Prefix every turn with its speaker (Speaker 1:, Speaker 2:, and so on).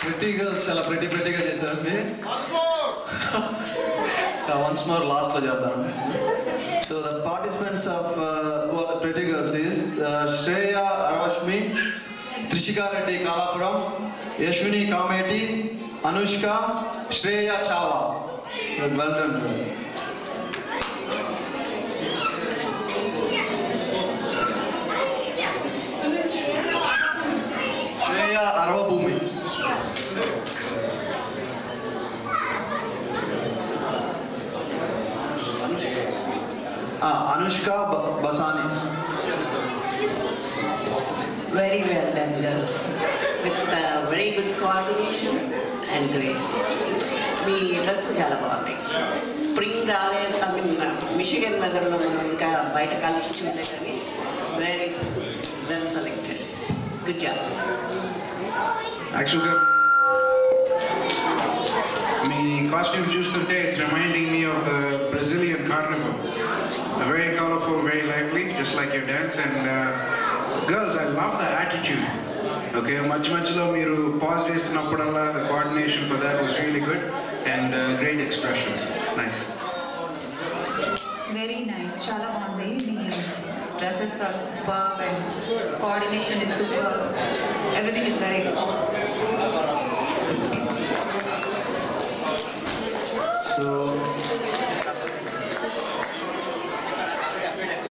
Speaker 1: Pretty girls, చాలా prettyగా చేశారు మీ. Once more last లో చేద్దాం. So the participants of who are the pretty girls is Shreya Arashmi, Trishika Reddy Kalapuram, Yashwini Kameti, Anushka Shreya Chava. Well done. Shreya Arvabhumi. Anushka Basani.
Speaker 2: Very well done, girls. With very good coordination and grace. Me dress చాలా బాగున్నాయి. Spring రాలేదు, I mean Michigan వెదర్లో ఇంకా బయట colours చూడలే కానీ very well selected. Good job.
Speaker 3: యాక్చువల్గా మీ costume చూస్తుంటే it's reminding me of the Brazilian Carnival. Very colorful, very lively, just like your dance. And girls, I love the attitude. Okay, మధ్యలో మీరు pause చేస్తున్నప్పుడల్లా the coordination for that was really good and great expressions. Nice.
Speaker 4: Very nice. చాలా బాగుంది. మీ dresses are super and coordination is super. Everything is very good.